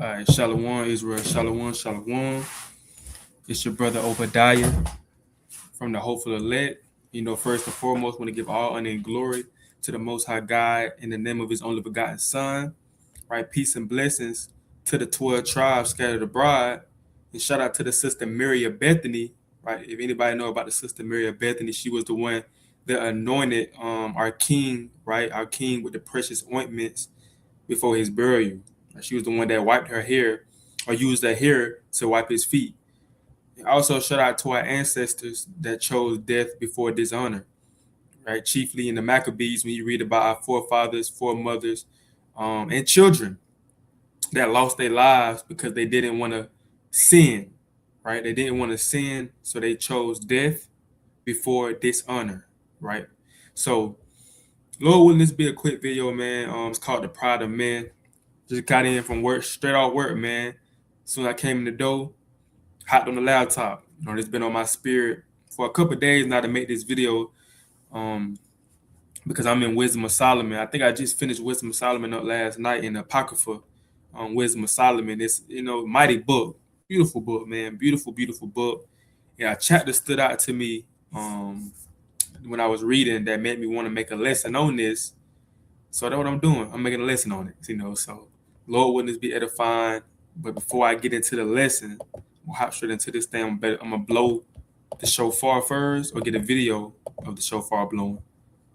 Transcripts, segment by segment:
All right, Shalom, Israel, Shalom, Shalom. It's your brother Obadiah from the Hopeful Elect. First and foremost, want to give all honor and glory to the Most High God in the name of His only begotten Son. Right, peace and blessings to the 12 tribes scattered abroad. And shout out to the sister Mary of Bethany. Right, if anybody know about the sister Mary of Bethany, she was the one that anointed our king, right, our king with the precious ointments before his burial. She was the one that wiped her hair or used her hair to wipe his feet. Also, shout out to our ancestors that chose death before dishonor, right? Chiefly in the Maccabees, when you read about our forefathers, foremothers, and children that lost their lives because they didn't want to sin, right? They didn't want to sin, so they chose death before dishonor, right? So, Lord willing, this be a quick video, man. It's called The Pride of Man. Just got in from work, straight off work, man. As soon as I came in the door, hopped on the laptop. It's been on my spirit for a couple of days now to make this video, because I'm in Wisdom of Solomon. I think I just finished Wisdom of Solomon up last night in the Apocrypha, Wisdom of Solomon. It's mighty book, beautiful book, man, beautiful, beautiful book. Yeah, a chapter stood out to me when I was reading that made me want to make a lesson on this. So that's what I'm doing. I'm making a lesson on it, So Lord, wouldn't this be edifying? But before I get into the lesson, we'll hop straight into this thing. I'm gonna blow the shofar first, or get a video of the shofar blowing.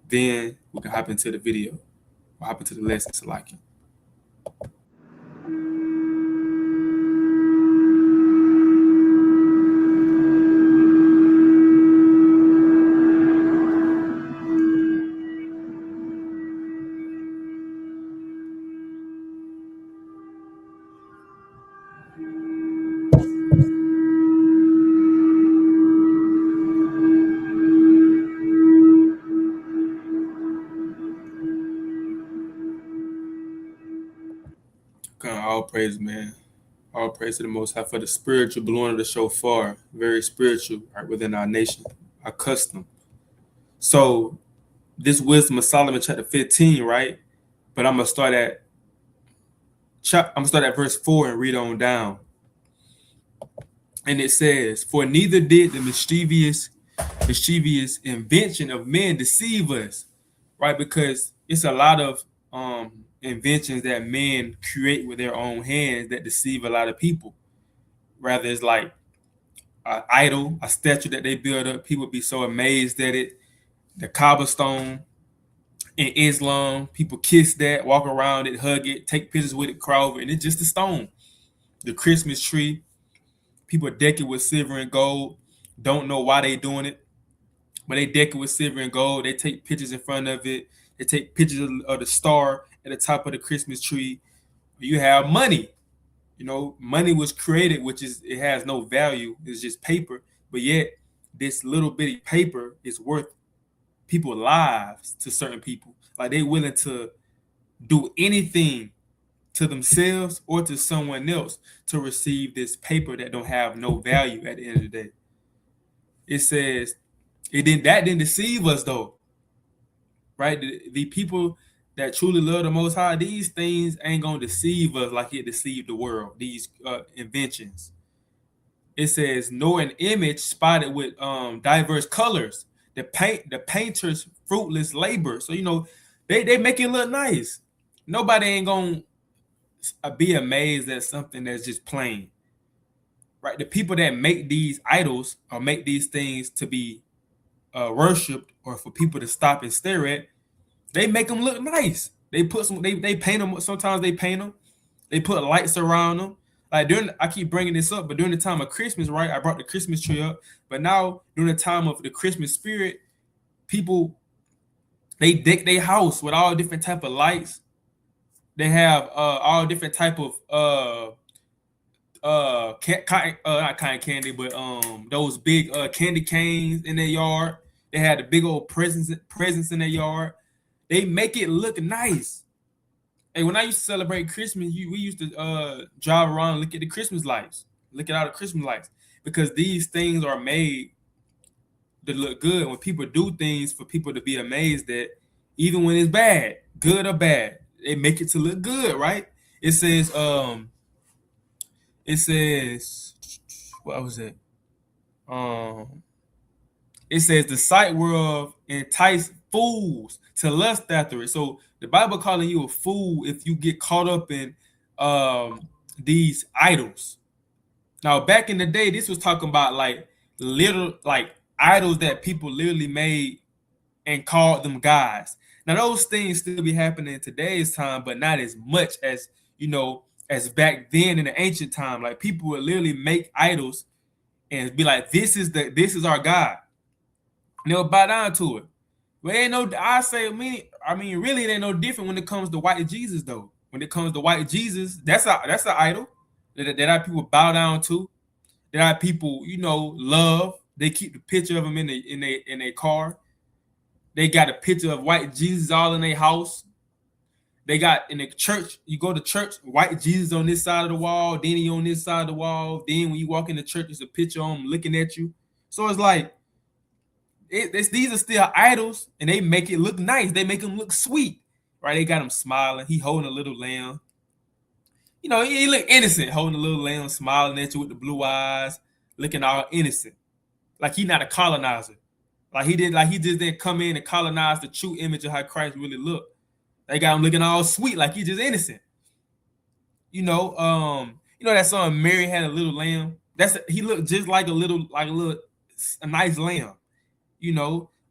Then we can hop into the video. We'll hop into the lesson, Salaki. All praise, man. All praise to the Most High for the spiritual blowing of the shofar. Very spiritual, right, within our nation, our custom. So this Wisdom of Solomon, chapter 15, right? But I'm gonna start at verse 4 and read on down. And it says, "For neither did the mischievous invention of men deceive us," right? Because it's a lot of inventions that men create with their own hands that deceive a lot of people. Rather, it's like an idol, a statue that they build up. People be so amazed at it. The cobblestone in Islam, people kiss that, walk around it, hug it, take pictures with it, cry over it, and it's just a stone. The Christmas tree, people deck it with silver and gold. Don't know why they doing it, but they deck it with silver and gold. They take pictures in front of it. They take pictures of the star at the top of the Christmas tree. You have money. Money was created, it has no value. It's just paper. But yet, this little bitty paper is worth people's lives to certain people. Like, they willing to do anything to themselves or to someone else to receive this paper that don't have no value at the end of the day. It says, that didn't deceive us though. Right? The people that truly love the Most High, these things ain't gonna deceive us like it deceived the world. These inventions. It says, "Nor an image spotted with diverse colors. The painter's fruitless labor." So they make it look nice. Nobody ain't gonna be amazed at something that's just plain. Right? The people that make these idols or make these things to be worshipped or for people to stop and stare at, they make them look nice. They paint them. Sometimes they paint them. They put lights around them. Like I keep bringing this up, but during the time of Christmas, right? I brought the Christmas tree up. But now during the time of the Christmas spirit, people, they deck their house with all different type of lights. They have all different type of not cotton candy, but those big candy canes in their yard. They had the big old presents in their yard. They make it look nice. Hey, when I used to celebrate Christmas, we used to drive around and look at the Christmas lights. Look at all the Christmas lights. Because these things are made to look good. When people do things for people to be amazed at, even when it's bad, good or bad, they make it to look good, right? It says, It says, what was it? It says the sight whereof entice fools to lust after it. So the Bible calling you a fool if you get caught up in these idols. Now, back in the day, this was talking about like little like idols that people literally made and called them gods. Now, those things still be happening in today's time, but not as much as as back then in the ancient time. Like people would literally make idols and be like, "This is our God." And they'll bow down to it. But ain't no, I mean, really, it ain't no different when it comes to white Jesus, though. When it comes to white Jesus, that's an idol that our people bow down to, that our people, love. They keep the picture of him in their car. They got a picture of white Jesus all in their house. They got in the church, you go to church, white Jesus on this side of the wall, then he on this side of the wall. Then when you walk in the church, there's a picture of him looking at you. So it's like, these are still idols, and they make it look nice. They make him look sweet, right? They got him smiling. He holding a little lamb. He look innocent, holding a little lamb, smiling at you with the blue eyes, looking all innocent, like he not a colonizer, like he just didn't come in and colonize the true image of how Christ really looked. They got him looking all sweet, like he just innocent. That song Mary Had a Little Lamb. He looked just like a nice lamb.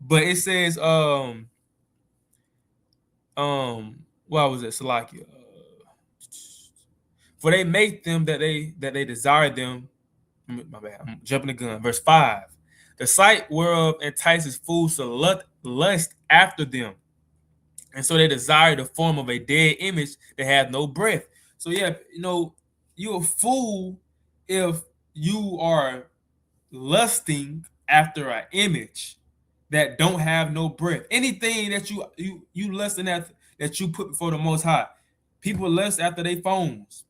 But it says what was it, Salakia? For they make them that they desire them. My bad, I'm jumping the gun. Verse 5. The sight whereof entices fools to lust after them. And so they desire the form of a dead image that has no breath. So yeah, you're a fool if you are lusting after an image that don't have no breath. Anything that you lusting after that you put before the Most High. People lust after their phones.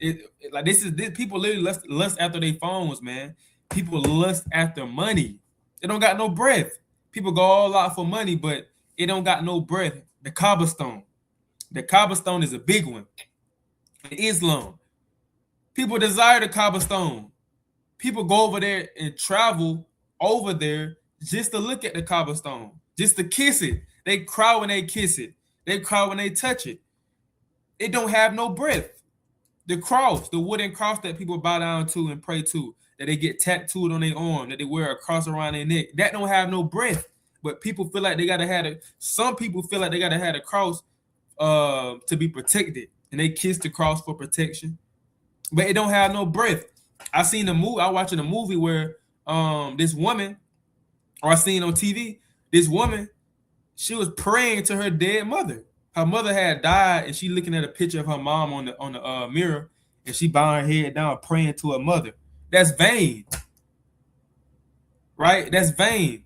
People literally lust after their phones, man. People lust after money. It don't got no breath. People go all out for money, but it don't got no breath. The cobblestone. The cobblestone is a big one. In Islam, people desire the cobblestone. People go over there and travel over there just to look at the cobblestone, just to kiss it. They cry when they kiss it. They cry when they touch it. It don't have no breath. The cross, the wooden cross that people bow down to and pray to, that they get tattooed on their arm, that they wear a cross around their neck, that don't have no breath. But people feel like they gotta have it. Some people feel like they gotta have a cross to be protected, and they kiss the cross for protection. But it don't have no breath. I watching a movie where this woman, or I seen on TV, this woman, she was praying to her dead mother. Her mother had died, and she looking at a picture of her mom on the mirror, and she bowing her head down, praying to her mother. That's vain, right? That's vain.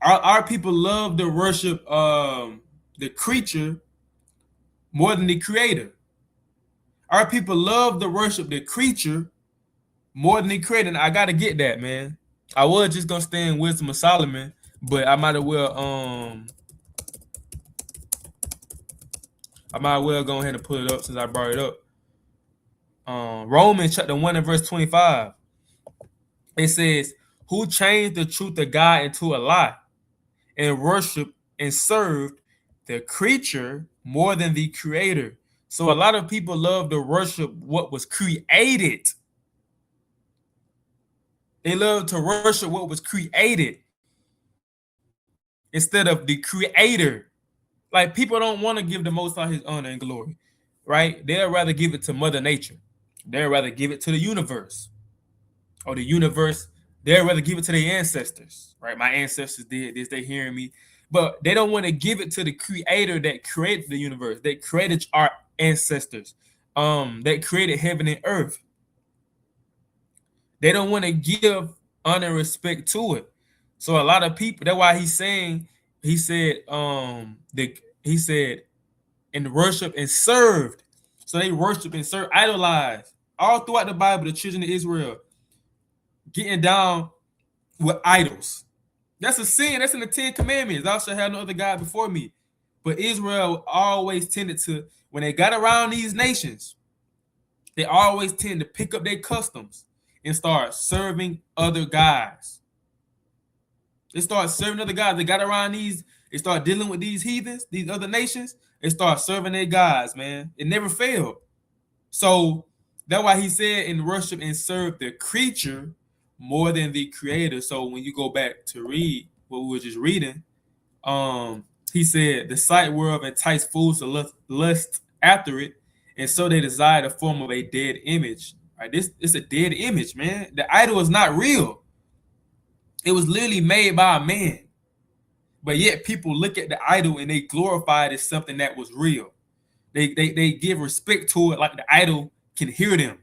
Our people love to worship the creature more than the creator. Our people love to worship the creature more than the creator. And I gotta get that, man. I was just gonna stay in Wisdom of Solomon, but I might as well go ahead and put it up since I brought it up. Romans chapter 1 and verse 25. It says, "Who changed the truth of God into a lie, and worshiped and served the creature more than the creator." So a lot of people love to worship what was created. They love to worship what was created instead of the creator. Like, people don't want to give the Most High his honor and glory, right? They'd rather give it to Mother Nature. They'd rather give it to the universe. Or the universe, they'd rather give it to their ancestors, right? My ancestors did this, they hearing me. But they don't want to give it to the creator that created the universe, that created our ancestors, that created heaven and earth. They don't want to give honor and respect to it. So a lot of people, that's why he said, and worship and served. So they worship and serve, idolize. All throughout the Bible, the children of Israel getting down with idols. That's a sin. That's in the 10 Commandments. Thou shalt have no other God before me. But Israel always tended to, when they got around these nations, They always tend to pick up their customs and start serving other guys. They start serving other guys. They got around these. They start dealing with these heathens, these other nations. They start serving their guys, man. It never failed. So that's why he said, in worship and serve the creature more than the creator. So when you go back to read what we were just reading, he said, the sight whereof entice fools to lust after it, and so they desire the form of a dead image. Right? This it's a dead image, man. The idol is not real. It was literally made by a man. But yet people look at the idol and they glorify it as something that was real. They give respect to it like the idol can hear them.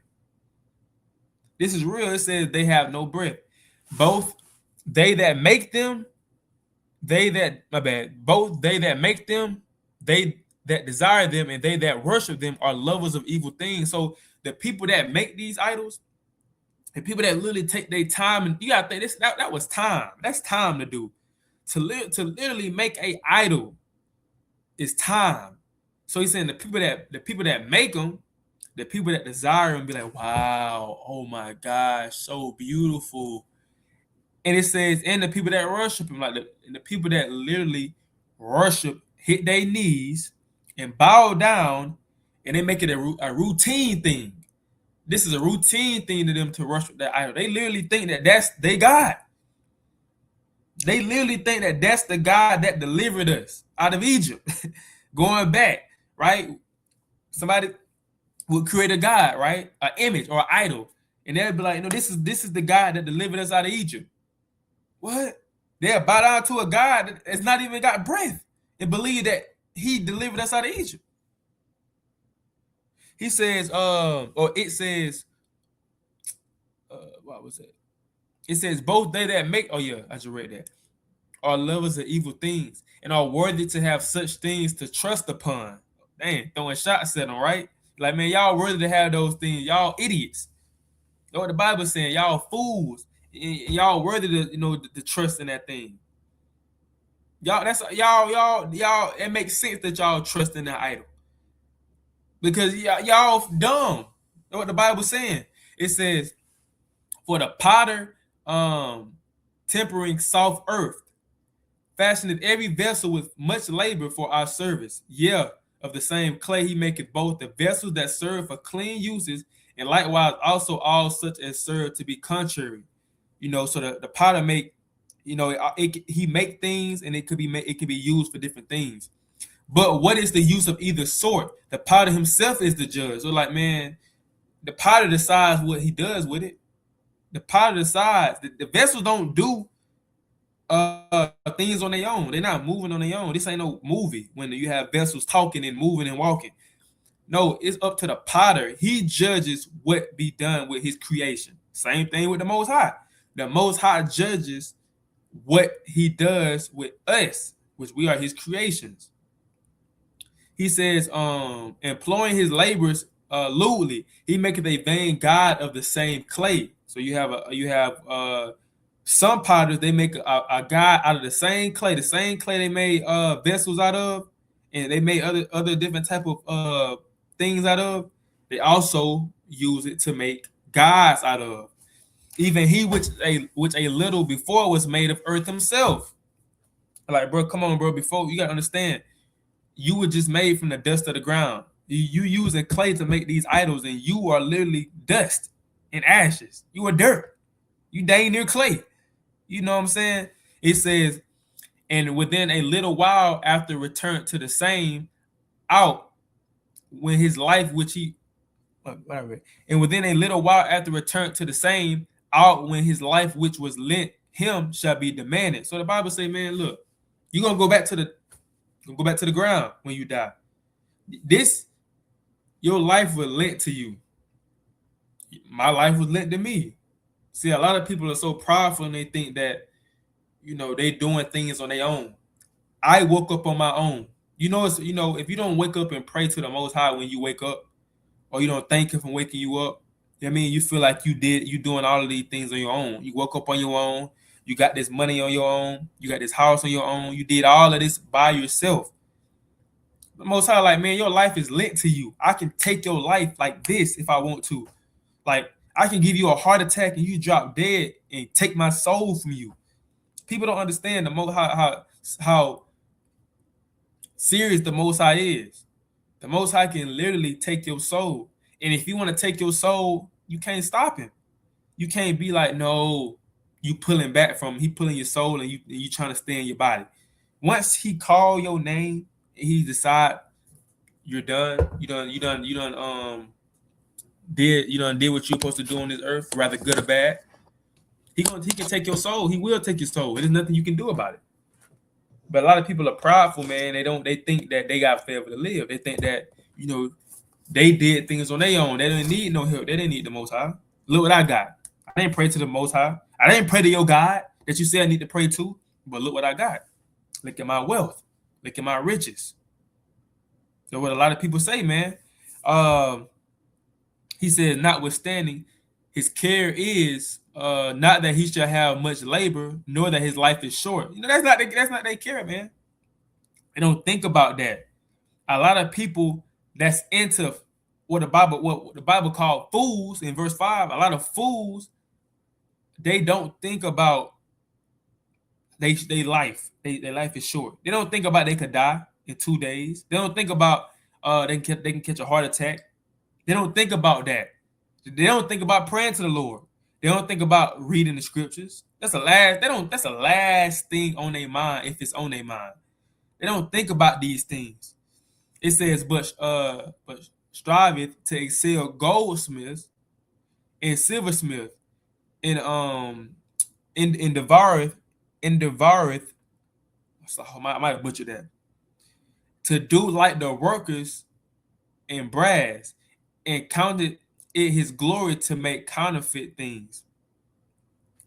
This is real. It says they have no breath. Both they that make them, both they that make them, they that desire them, and they that worship them are lovers of evil things. So the people that make these idols, the people that literally take their time, and you gotta think this that was time. That's time to do. To literally make a idol is time. So he's saying the people that make them, the people that desire them, be like, wow, oh my gosh, so beautiful. And it says, and the people that worship him, like the people that literally worship, hit their knees and bow down, and they make it a routine thing. This is a routine thing to them to worship that idol. They literally think that that's their God. They literally think that that's the God that delivered us out of Egypt. Going back, right? Somebody would create a God, right? An image or an idol. And they'll be like, no, this is the God that delivered us out of Egypt. What? They'll bow down to a God that's not even got breath and believe that he delivered us out of Egypt. He says, or it says, what was it? It says, both they that make, oh yeah, I just read that, are lovers of evil things and are worthy to have such things to trust upon. Dang, throwing shots at them, right? Like, man, y'all worthy to have those things. Y'all idiots. That's what the Bible's saying. Y'all fools. Y'all worthy to trust in that thing. Y'all, it makes sense that y'all trust in that idol. Because y'all dumb. That's what the Bible's saying. It says, for the potter tempering soft earth, fashioneth every vessel with much labor for our service. Yeah, of the same clay he maketh both the vessels that serve for clean uses, and likewise also all such as serve to be contrary. So the potter make, he make things, and it can be used for different things. But what is the use of either sort? The potter himself is the judge. So like, man, the potter decides what he does with it. The potter decides. The vessels don't do things on their own. They're not moving on their own. This ain't no movie when you have vessels talking and moving and walking. No, it's up to the potter. He judges what be done with his creation. Same thing with the Most High. The Most High judges what he does with us, which we are his creations. He says, employing his labors lewdly, he maketh a vain god of the same clay. So you have some potters, they make a god out of the same clay they made vessels out of, and they made other different type of things out of. They also use it to make gods out of. Even he which a little before was made of earth himself. Like, bro, come on, bro. Before, you gotta understand, you were just made from the dust of the ground. You using clay to make these idols, and you are literally dust and ashes. You are dirt. You dang near clay. You know what I'm saying? It says, and within a little while after return to the same out, when his life which he whatever, and within a little while after return to the same out, when his life which was lent him shall be demanded. So the Bible say, man, look, you're gonna go back to the ground when you die. Your life was lent to you. My life was lent to me. See, a lot of people are so prideful and they think that, they doing things on their own. I woke up on my own. If you don't wake up and pray to the Most High when you wake up, or you don't thank him for waking you up, you feel like you doing all of these things on your own. You woke up on your own. You got this money on your own. You got this house on your own. You did all of this by yourself. The Most High, like, man, your life is linked to you. I can take your life like this if I want to. Like, I can give you a heart attack and you drop dead and take my soul from you. People don't understand the most how serious the Most High is. The Most High can literally take your soul, and if you want to take your soul, you can't stop him. You can't be like, no, you pulling back from him. He pulling your soul, and you trying to stay in your body. Once he call your name, he decide you're done. You done did what you're supposed to do on this earth, rather good or bad. He can take your soul. He will take your soul. There's nothing you can do about it. But a lot of people are prideful, man. They think that they got forever to live. They think that, they did things on their own. They didn't need no help. They didn't need the Most High. Look what I got. I didn't pray to the Most High. I didn't pray to your God that you said I need to pray to. But look what I got. Look at my wealth. Look at my riches. So what a lot of people say, man. He says, notwithstanding, his care is not that he shall have much labor, nor that his life is short. That's not their care, man. They don't think about that. A lot of people that's into what the Bible called fools in verse 5. A lot of fools, they don't think about their life. Their life is short. They don't think about they could die in 2 days. They don't think about they can catch a heart attack. They don't think about that. They don't think about praying to the Lord. They don't think about reading the scriptures. That's the last thing on their mind, if it's on their mind. They don't think about these things. It says, but striveth to excel goldsmiths and silversmith, and devoureth. So I might have butchered that. To do like the workers in brass, and counted it his glory to make counterfeit things.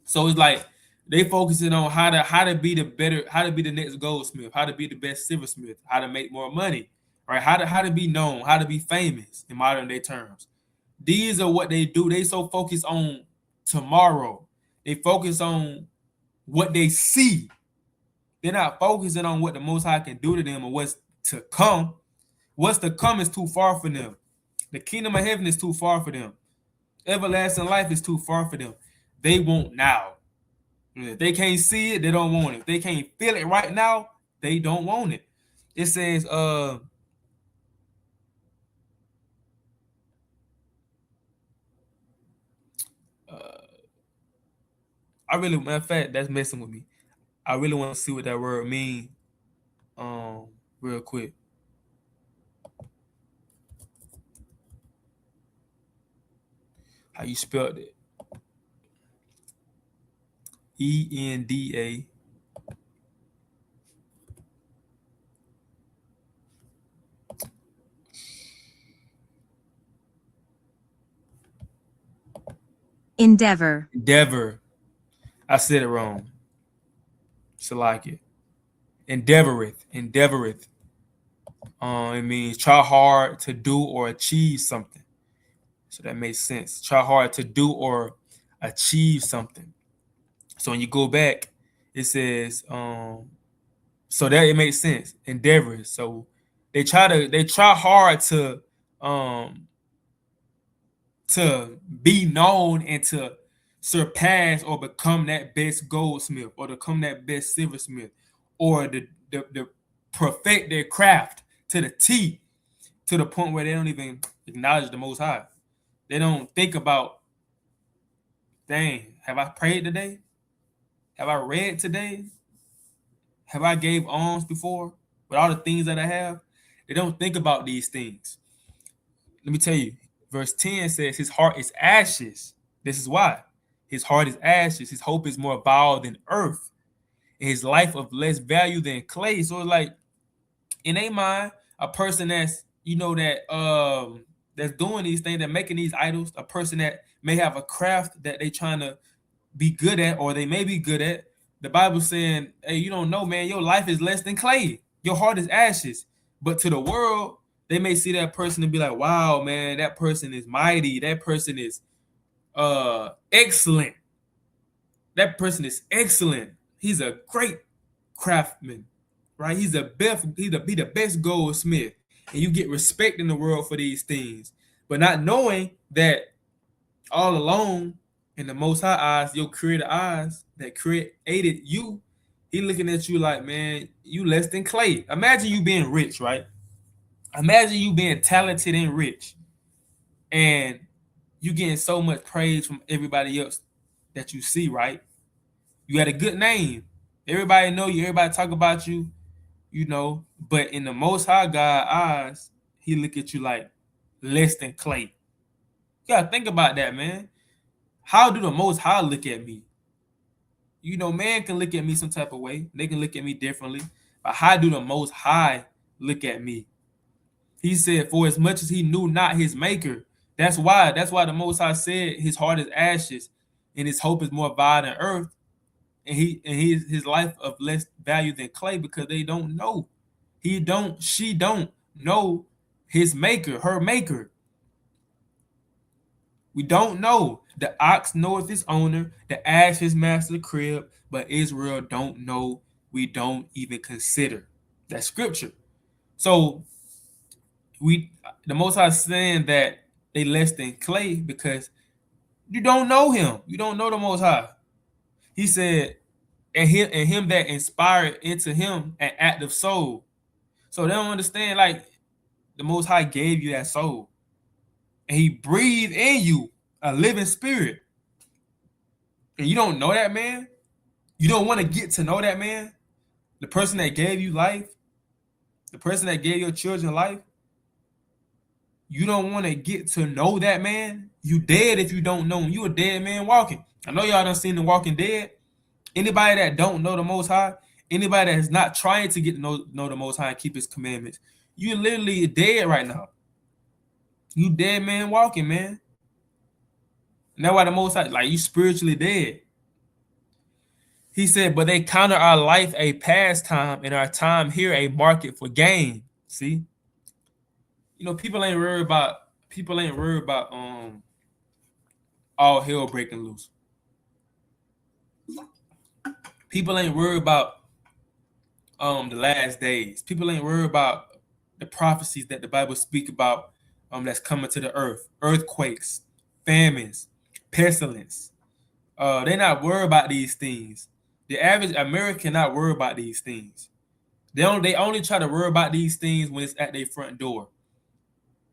So it's like they focusing on how to be the next goldsmith, how to be the best silversmith, how to make more money, right? How to be known, how to be famous in modern day terms. These are what they do. They so focused on tomorrow. They focus on what they see. They're not focusing on what the Most High can do to them or what's to come. What's to come is too far for them. The kingdom of heaven is too far for them. Everlasting life is too far for them. They want now. If they can't see it, they don't want it. If they can't feel it right now, they don't want it. It says, matter of fact, that's messing with me. I really want to see what that word means real quick. How you spelled it? ENDA. Endeavor. I said it wrong. Salaki. Endeavoreth. It means try hard to do or achieve something. So that makes sense. Try hard to do or achieve something. So when you go back, it says, so that it makes sense. Endeavor. So they try hard to be known and to surpass or become that best goldsmith or become that best silversmith, or the perfect their craft to the T, to the point where they don't even acknowledge the Most High. They don't think about, dang, have I prayed today? Have I read today? Have I gave alms before with all the things that I have? They don't think about these things. Let me tell you, verse 10 says his heart is ashes. This is why. His heart is ashes. His hope is more vile than earth. And his life of less value than clay. So like, in their mind, a person that's, that's doing these things, that making these idols, a person that may have a craft that they trying to be good at, or they may be good at, the Bible's saying, hey, you don't know, man, your life is less than clay. Your heart is ashes. But to the world, they may see that person and be like, wow, man, that person is mighty. That person is excellent. That person is excellent. He's a great craftsman, right? He's the best goldsmith. and you get respect in the world for these things, but not knowing that all along in the Most High eyes, your creator eyes that created you, he looking at you like, man, you less than clay. Imagine you being rich, right? Imagine you being talented and rich, and you getting so much praise from everybody else that you see, right? You had a good name. Everybody know you. Everybody talk about you, But in the Most High God eyes, he look at you like less than clay. You gotta think about that, man. How do the Most High look at me? Man can look at me some type of way. They can look at me differently. But how do the Most High look at me? He said, for as much as he knew not his maker. That's why the Most High said his heart is ashes and his hope is more vile than earth. And his life of less value than clay, because they don't know. She don't know his maker, her maker. We don't know. The ox knoweth his owner, the ass his master's crib, but Israel don't know. We don't even consider. That's scripture. So the Most High is saying that they less than clay because you don't know him. You don't know the Most High. He said, and him that inspired into him an active soul. So they don't understand, like, the Most High gave you that soul, and he breathed in you a living spirit, and you don't know that man. You don't want to get to know that man, the person that gave you life, the person that gave your children life. You don't want to get to know that man. You dead if you don't know him. You a dead man walking. I know y'all done seen The Walking Dead. Anybody that don't know the Most High, anybody that is not trying to get to know the Most High and keep his commandments, you literally dead right now. You dead man walking, man. And that's why the Most High, like, you spiritually dead. He said, but they counter our life a pastime and our time here a market for gain. See? People ain't worried about all hell breaking loose. People ain't worried about the last days. People ain't worried about the prophecies that the Bible speak about that's coming to the earth. Earthquakes, famines, pestilence. They're not worried about these things. The average American not worried about these things. They only try to worry about these things when it's at their front door,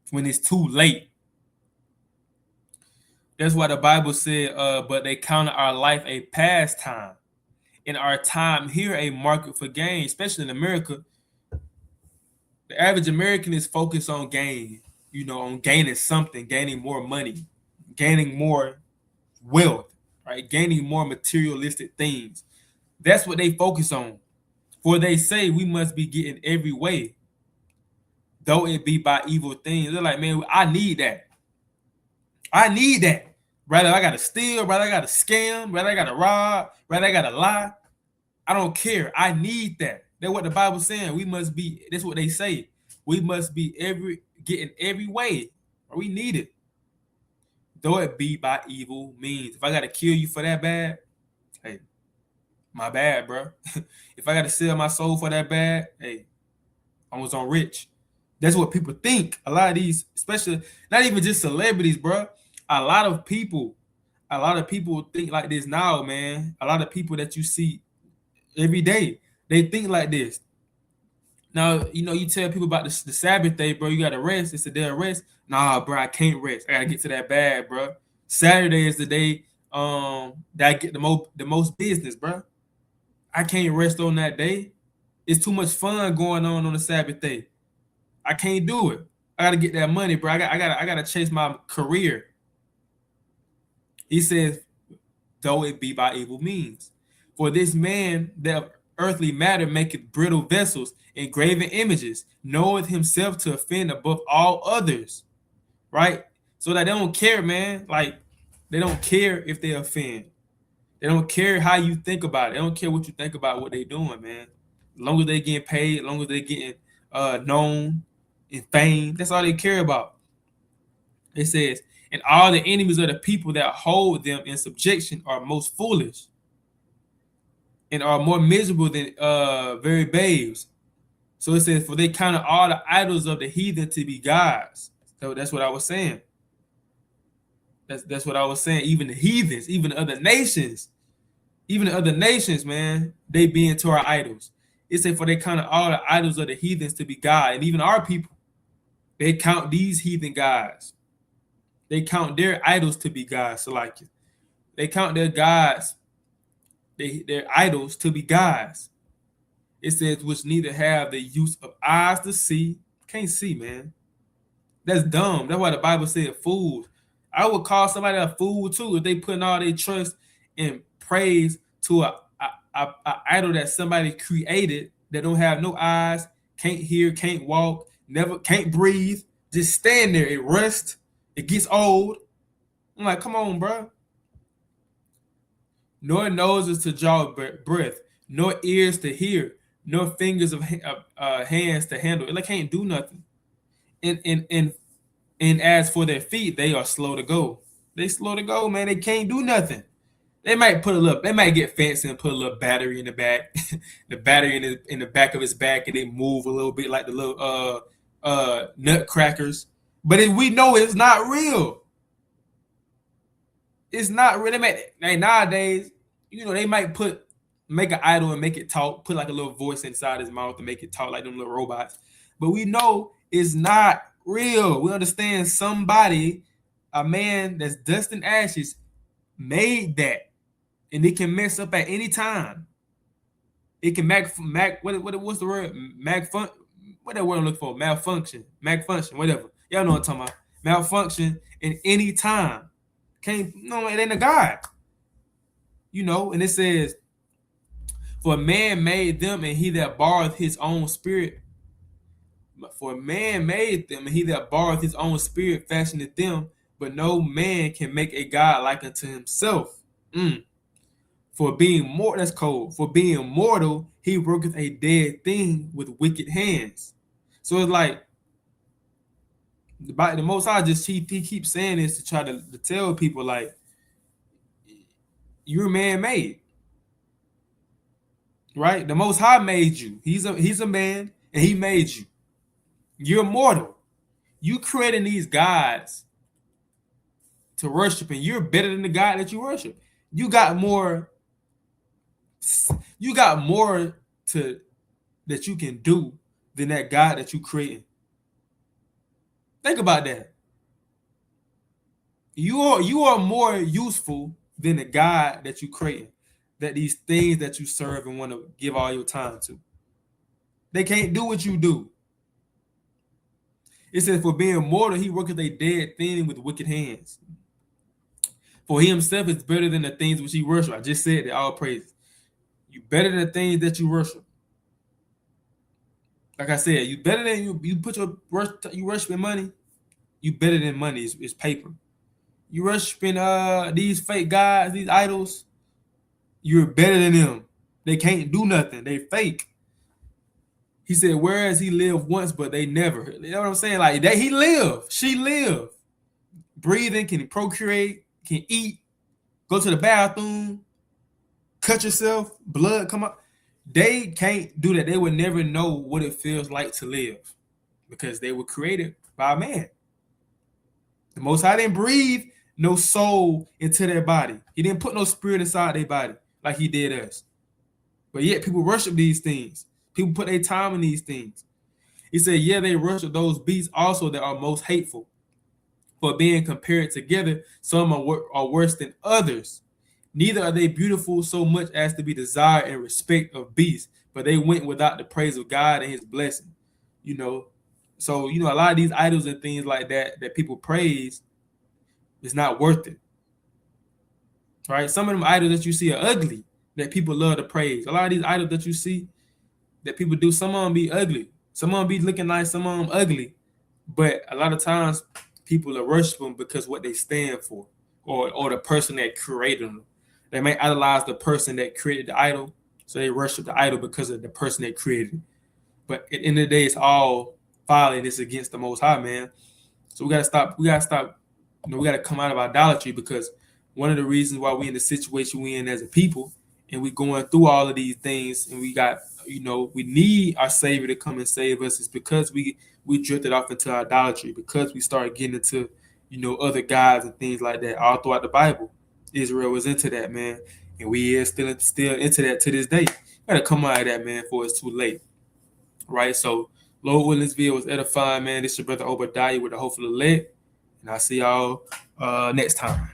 when it's too late. That's why the Bible said, but they count our life a pastime, and our time here a market for gain. Especially in America, the average American is focused on gain, on gaining something, gaining more money, gaining more wealth, right? Gaining more materialistic things. That's what they focus on. For they say we must be getting every way, though it be by evil things. They're like, man, I need that. I need that. Rather I gotta steal, rather I gotta scam, rather I gotta rob, rather I gotta lie. I don't care. I need that. That's what the Bible's saying. We must be, that's what they say. We must be getting every way. Or we need it. Though it be by evil means. If I gotta kill you for that bad, hey, my bad, bro. If I gotta sell my soul for that bad, hey, I was on rich. That's what people think. A lot of these, especially not even just celebrities, bro. A lot of people think like this now, man. A lot of people that you see every day, they think like this. Now, you tell people about the Sabbath day, bro. You gotta rest. It's a day of rest. Nah, bro, I can't rest. I gotta get to that bag, bro. Saturday is the day that I get the most business, bro. I can't rest on that day. It's too much fun going on the Sabbath day. I can't do it. I gotta get that money, bro. I gotta chase my career. He says, though it be by evil means. For this man that earthly matter maketh brittle vessels, engraven images, knoweth himself to offend above all others. Right? So that they don't care, man. Like, they don't care if they offend. They don't care how you think about it. They don't care what you think about what they're doing, man. As long as they're getting paid, as long as they're getting known and fame, that's all they care about. It says, and all the enemies of the people that hold them in subjection are most foolish and are more miserable than very babes. So it says, for they counted all the idols of the heathen to be gods. So that's what I was saying. That's what I was saying. Even the heathens, even the other nations, man, they be into our idols. It said, for they counted all the idols of the heathens to be God. And even our people, they count these heathen gods. They count their idols to be gods. So like, they count their gods, their idols to be gods. It says, which neither have the use of eyes to see. Can't see, man. That's dumb. That's why the Bible said fools. I would call somebody a fool too if they putting all their trust and praise to a idol that somebody created that don't have no eyes, can't hear, can't walk, never can't breathe, just stand there. It rusts, it gets old. I'm like, come on, bro. Nor noses to draw breath, nor ears to hear, nor fingers of hands to handle. It can't do nothing. And as for their feet, they are slow to go. They slow to go, man. They can't do nothing. They might get fancy and put a little battery in the back, the battery in the back of his back, and they move a little bit like the little nutcrackers. But we know it's not real. It's not real. Nowadays, they might make an idol and make it talk, put like a little voice inside his mouth to make it talk like them little robots. But we know it's not real. We understand somebody, a man that's dust and ashes, made that, and it can mess up at any time. It can what's the word? What that word I'm looking for? Malfunction, whatever. Y'all know what I'm talking about. Malfunction in any time. It ain't a God. And it says, for man made them, and he that borroweth his own spirit. For man made them, and he that borroweth his own spirit fashioneth them, but no man can make a God like unto himself. For being mortal, that's cold. For being mortal, he worketh a dead thing with wicked hands. So it's like the Most High he keeps saying this to try to tell people, like, you're man-made, right? The Most High made you. He's a man, and he made you. You're mortal. You creating these gods to worship, and you're better than the God that you worship. You got more that you can do than that God that you created. Think about that. You are more useful than the God that you created, that these things that you serve and want to give all your time to. They can't do what you do. It says, for being mortal, he worketh a dead thing with wicked hands. For he himself is better than the things which he worship. I just said that, all praise. You better than the things that you worship. Like I said, you better than you put you worshiping money. You better than money. It's paper. You worshiping these fake gods, these idols. You're better than them. They can't do nothing. They fake. He said, whereas he lived once, but they never. You know what I'm saying? Like that, he lived. She lived. Breathing, can procreate, can eat, go to the bathroom, cut yourself, blood come up. They can't do that. They would never know what it feels like to live because they were created by a man. The Most High didn't breathe no soul into their body. He didn't put no spirit inside their body like he did us. But yet people worship these things. People put their time in these things. He said, yeah, they worship those beasts also that are most hateful. For being compared together, some are worse than others. Neither are they beautiful so much as to be desired and respect of beasts, but they went without the praise of God and his blessing. So, a lot of these idols and things like that people praise is not worth it. Right? Some of them idols that you see are ugly that people love to praise. A lot of these idols that you see that people do, some of them be ugly. Some of them be looking nice, some of them ugly. But a lot of times people are worshiping because what they stand for or the person that created them. They may idolize the person that created the idol, so they worship the idol because of the person that created it. But at the end of the day, it's all folly and it's against the Most High, man. So we gotta stop. We gotta come out of idolatry, because one of the reasons why we in the situation we in as a people, and we going through all of these things, and we got we need our Savior to come and save us. It's because we drifted off into idolatry, because we started getting into, other gods and things like that. All throughout the Bible, Israel was into that, man, and we is still into that to this day. Gotta come out of that, man, before it's too late, right? So, Lord willing, this video was edifying, man. This is your brother Obadiah with the Hopeful Elect, and I'll see y'all next time.